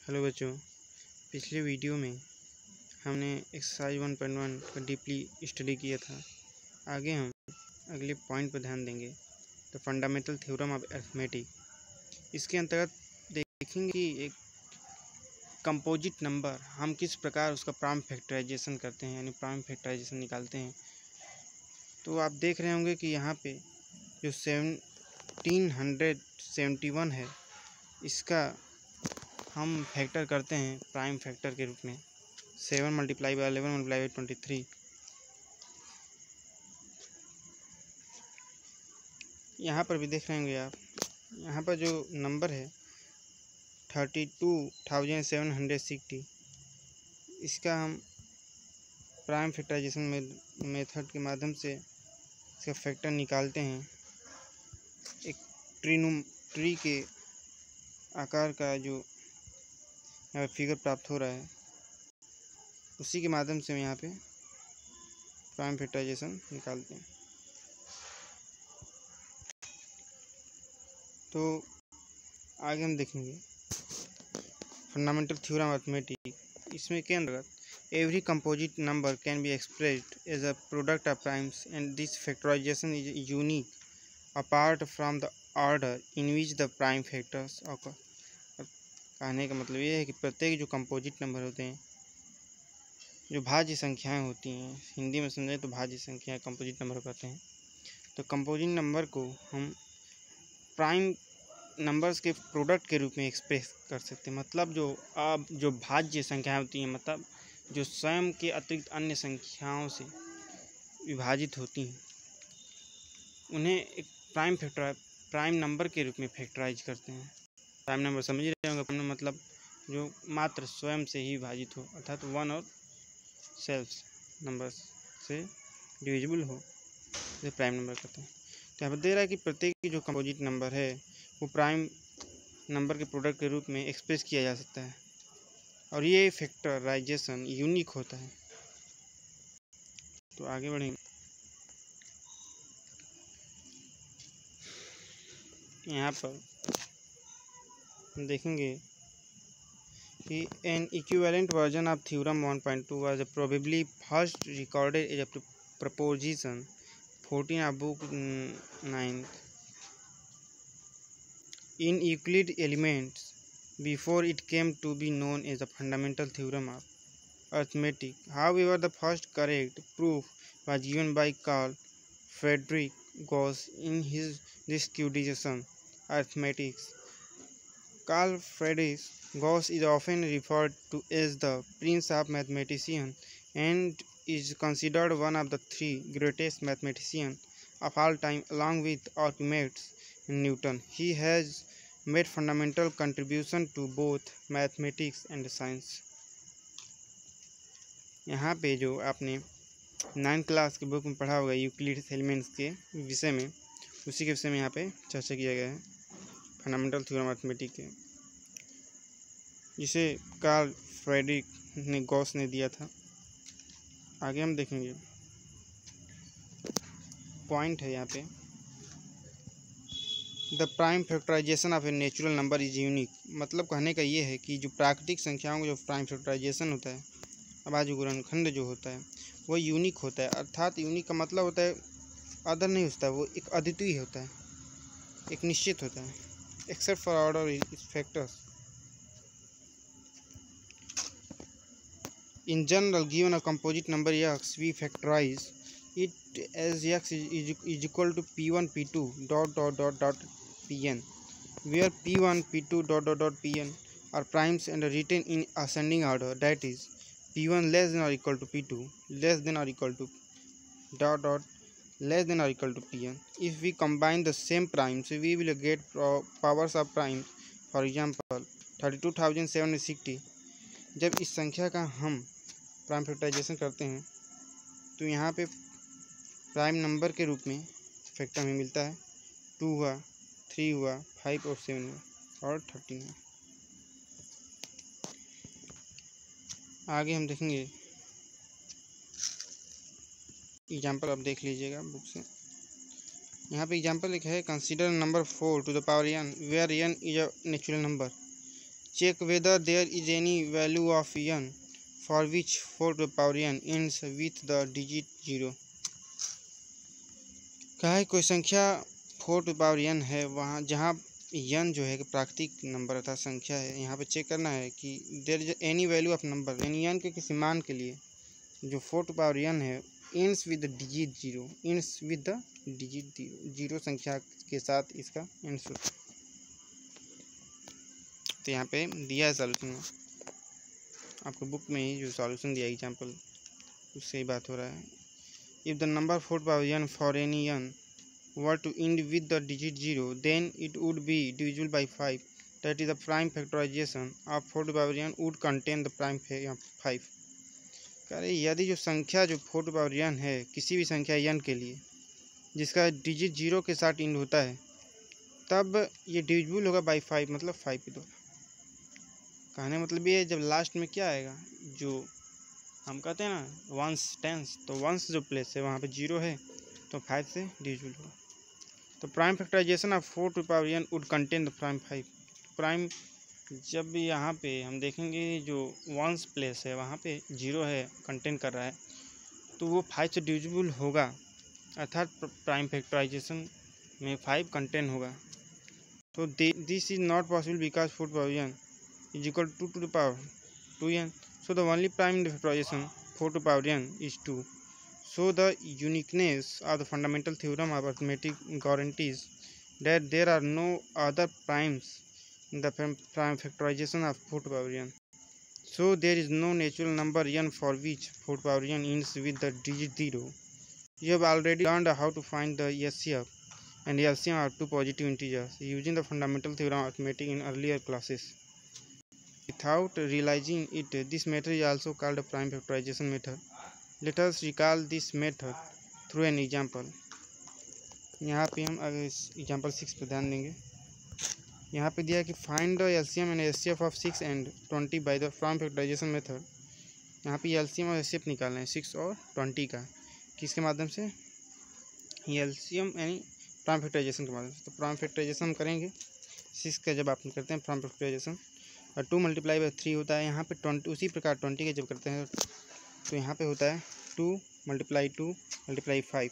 Hello बच्चों, पिछले video में हमने एक्सरसाइज 1.1 का डीपली स्टडी किया था। आगे हम अगले पॉइंट पर ध्यान देंगे, the fundamental theorem of arithmetic. इसके अंतर्गत देखेंगे कि एक कंपोजिट नंबर हम किस प्रकार उसका प्राइम फैक्टराइजेशन करते हैं, यानी प्राइम फैक्टराइजेशन निकालते हैं। तो आप देख रहे होंगे कि यहाँ पे जो 1771 है, इसका हम फैक्टर करते हैं प्राइम फैक्टर के रूप में 7 × 11 × 23। यहाँ पर भी देख रहे होंगे आप, यहाँ पर जो नंबर है 32,760, इसका हम प्राइम फैक्टराइजेशन मेथड के माध्यम से इसका फैक्टर निकालते हैं। एक ट्री के आकार का जो यहाँ फिगर प्राप्त हो रहा है, उसी के माध्यम से हम यहाँ पे प्राइम फैक्टराइजेशन निकालते हैं। तो आगे हम देखेंगे फंडामेंटल थ्योरम ऑफ अरिथमेटिक। इसमें के अंतर्गत every composite number can be expressed as a product of primes and this factorisation is unique apart from the order in which the prime factors occur. कहने का मतलब ये है कि प्रत्येक जो कंपोजिट नंबर होते हैं, जो भाज्य संख्याएं होती हैं, हिंदी में समझें तो भाज्य संख्याएं कंपोजिट नंबर कहते हैं। तो कंपोजिट नंबर को हम प्राइम नंबर्स के प्रोडक्ट के रूप में एक्सप्रेस कर सकते हैं। मतलब जो भाज्य संख्याएं होती हैं, मतलब जो स्वयं के अतिरिक्त अन्य संख्याओं से विभाजित होती हैं, उन्हें एक प्राइम नंबर के रूप में फैक्टराइज करते हैं। प्राइम नंबर समझ रहे होंगे, प्राइम मतलब जो मात्र स्वयं से ही विभाजित हो, अर्थात वन और सेल्फ नंबर से डिविजिबल हो, ये प्राइम नंबर कहते हैं। तो यहाँ पर दे रहा है कि प्रत्येक जो कंपोजिट नंबर है वो प्राइम नंबर के प्रोडक्ट के रूप में एक्सप्रेस किया जा सकता है, और ये फैक्टराइजेशन यूनिक होता है। तो आगे बढ़ेंगे, यहाँ पर हम देखेंगे कि an equivalent version of theorem 1.2 was probably first recorded as a proposition 14 of book 9 in Euclid Elements before it came to be known as the fundamental theorem of arithmetic. However, the first correct proof was given by Carl Friedrich Gauss in his discussion Arithmetics. Carl Friedrich Gauss is often referred to as the Prince of Mathematicians and is considered one of the three greatest mathematicians of all time, along with Archimedes and Newton. He has made fundamental contribution to both mathematics and science. यहाँ पे जो आपने 9th class के book में पढ़ा होगा Euclid elements के विषय में, उसी के विषय में यहाँ पे चर्चा किया गया है फंडामेंटल थ्योरम ऑफ अरिथमेटिक के, जिसे कार्ल फ्रेडरिक गॉस ने दिया था। आगे हम देखेंगे, पॉइंट है यहाँ पे, the prime factorisation of a natural number is unique. मतलब कहने का ये है कि जो प्राकृतिक संख्याओं का जो प्राइम फैक्टराइजेशन होता है, अभाज्य गुणनखंड जो होता है, वो यूनिक होता है। अर्थात यूनिक का मतलब होता है अदर नहीं होता है, वो एक अद्वितीय होता है, एक निश्चित होता है, except for order is factors. In general, given a composite number x, we factorize it as x is equal to p1 p2 dot pn, where p1 p2 dot pn are primes and are written in ascending order, that is p1 less than or equal to p2 less than or equal to dot less than or equal to pn. If we combine the same primes, we will get powers of primes. For example, 32,760। जब इस संख्या का हम prime factorisation करते हैं तो यहाँ पे प्राइम नंबर के रूप में फैक्टर हमें मिलता है 2 हुआ, 3 हुआ, 5 और 7 हुआ और 13 हुआ। आगे हम देखेंगे एग्जाम्पल, आप देख लीजिएगा बुक से। यहाँ पे एग्जाम्पल लिखा है, consider number 4 to the power n where n is a natural number. check whether there is any value of n for which 4 to the power n ends with the digit 0। कहा है कोई संख्या 4 to power n है वहाँ जहाँ n जो है कि प्राकृतिक नंबर अर्थात संख्या है। यहाँ पे चेक करना है कि there is any value of number यानी n के किसी मान के लिए जो 4 टू पावर n है ends with the digit 0, ends with the digit 0 संख्या के साथ इसका इंड्स होता है। तो यहाँ पे दिया है सॉल्यूशन में, आपको बुक में ही जो सॉल्यूशन दिया एग्जाम्पल उससे ही बात हो रहा है। If the number 4 power n for any n were to end with the digit 0 then it would be divisible by 5, that is the prime factorization of 4 to the power n would contain the prime 5। कह रहे यदि जो संख्या जो 4 to power n है किसी भी संख्या n के लिए जिसका डिजिट 0 के साथ इंड होता है तब ये डिविजिबल होगा बाई 5 मतलब 5 के द्वारा। कहने मतलब ये जब लास्ट में क्या आएगा जो हम कहते हैं ना वंस टेंस, तो वंस जो प्लेस है वहाँ पे 0 है तो 5 से डिविजिबल होगा। तो prime factorisation of 4 to power n would contain the prime 5। Prime जब यहाँ पे हम देखेंगे जो वंस प्लेस है वहाँ पे 0 है कंटेन कर रहा है तो वो 5 से डिविजिबल होगा अर्थात प्राइम फैक्टराइजेशन में 5 कंटेन होगा। तो this is not possible because 4 power n is equal to the power 2n, so the only prime factorisation 4 to power n is 2। So the uniqueness of the fundamental theorem of arithmetic guarantees that there are no other primes in the prime factorization of 4 to the power n. So there is no natural number n for which 4 to the power n ends with the digit 0. You have already learned how to find the SCF and LCM of two positive integers using the fundamental theorem of arithmetic in earlier classes. Without realizing it, this method is also called a prime factorization method. Let us recall this method through an example. यहाँ पे हम अगर इस example 6 पे ध्यान देंगे। यहाँ पे दिया है कि find the LCM and HCF of 6 and 20 by the prime factorisation method. यहाँ पे एलसीएम और एचसीएफ निकालना है 6 और 20 का, किसके माध्यम से? एलसीएम यानी प्राइम फैक्टराइजेशन के माध्यम से। तो प्राइम फैक्टराइजेशन हम करेंगे 6 का जब आप करते हैं प्राइम फैक्टराइजेशन और 2 मल्टीप्लाई बाई 3 होता है। यहाँ पे 20 उसी प्रकार 20 के जब करते हैं तो यहाँ पे होता है 2 मल्टीप्लाई 2 मल्टीप्लाई 5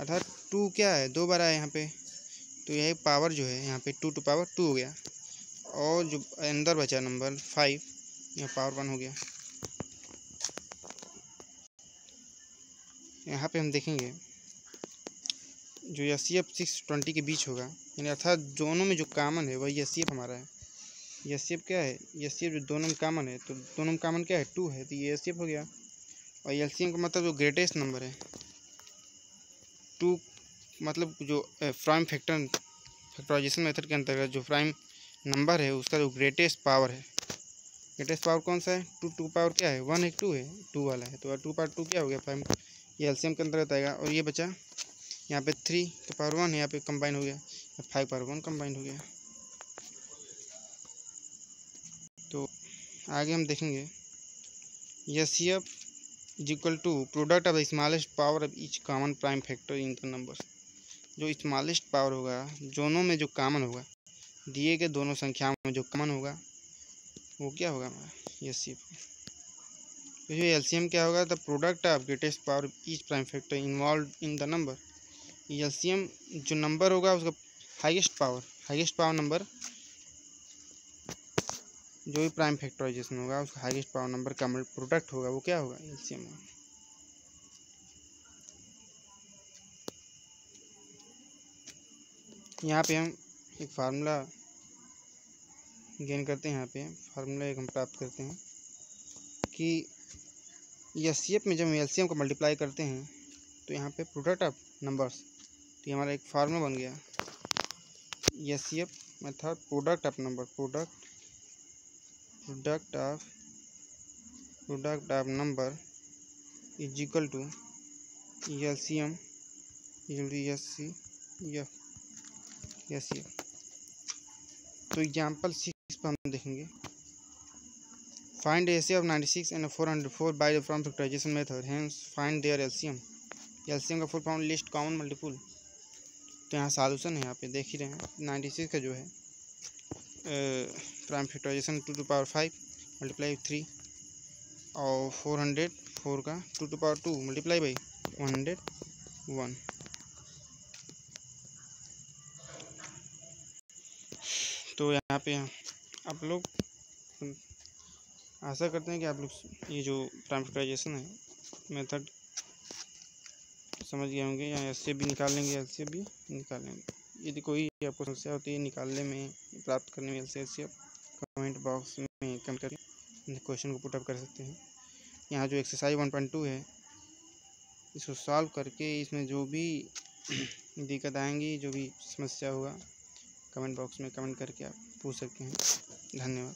अर्थात 2 क्या है 2 बार आया यहाँ पे, तो यह पावर जो है यहाँ पे 2 टू पावर 2 हो गया और जो अंदर बचा नंबर 5 यहाँ पावर 1 हो गया। यहाँ पे हम देखेंगे जो एचसीएफ 620 के बीच होगा यानी अर्थात दोनों में जो कॉमन है वही एचसीएफ हमारा है। एचसीएफ क्या है? एचसीएफ जो दोनों में कॉमन है तो दोनों में कॉमन क्या है 2 है तो ये एचसीएफ हो गया। और एलसीएम का मतलब जो ग्रेटेस्ट नंबर है 2 मतलब जो प्राइम फैक्टराइजेशन मेथड के अंतर्गत जो प्राइम नंबर है उसका जो ग्रेटेस्ट पावर है, ग्रेटेस्ट पावर कौन सा है? 2 पावर क्या है 1 है 2 है 2 वाला है तो 2 पावर 2 क्या हो गया प्राइम, ये एलसीएम के अंतर्गत आएगा। और ये बचा यहाँ पे 3 तो पावर 1 यहाँ पे कंबाइन हो गया, 5 पावर 1 कंबाइन हो गया। तो आगे हम देखेंगे HCF is equal to product of the smallest power of each common prime factor in the number. जो स्मॉलेस्ट पावर होगा दोनों में जो कॉमन होगा दिए गए दोनों संख्याओं में जो कॉमन होगा वो क्या होगा हमारा एचसीएफ। तो जो एलसीएम क्या होगा? The product of greatest power of each prime factor involve in the number. LCM जो नंबर होगा उसका हाईएस्ट पावर नंबर जो भी प्राइम फैक्टराइजेशन होगा उसका हाईएस्ट पावर नंबर का प्रोडक्ट होगा वो क्या होगा एलसीएम। यहाँ पे हम एक फार्मूला गेन करते हैं, यहाँ पे फार्मूला एक हम प्राप्त करते हैं कि एचसीएफ में जब हम एलसीएम को मल्टीप्लाई करते हैं तो यहाँ पे प्रोडक्ट ऑफ नंबर्स, तो ये हमारा एक फार्मूला बन गया HCF method product of number, product of number is equal to LCM HCF. तो एग्जाम्पल 6 पर हम देखेंगे find HCF of 96 and 404 by the prime factorisation method, hence find their LCM. LCM का full form list common multiple. तो यहाँ solution है, यहाँ पे देख ही रहे हैं 96 का जो है prime factorisation 2 to power 5 multiply 3 और 400 4 का 2 to power 2 मल्टीप्लाई बाई 101। तो यहाँ पे आप लोग आशा करते हैं कि आप लोग ये जो प्राइम फैक्टराइजेशन है मेथड समझ गए होंगे, या एलसीएम भी निकाल लेंगे, एलसीएम भी निकाल लेंगे। यदि कोई आपको समस्या होती है निकालने में, प्राप्त करने में एलसीएम, कमेंट बॉक्स में कमेंट करके क्वेश्चन को पुटअप कर सकते हैं। यहाँ जो एक्सरसाइज 1.2 है इसको सॉल्व करके इसमें जो भी दिक्कत आएंगी, जो भी समस्या होगा, कमेंट बॉक्स में कमेंट करके आप पूछ सकते हैं। धन्यवाद।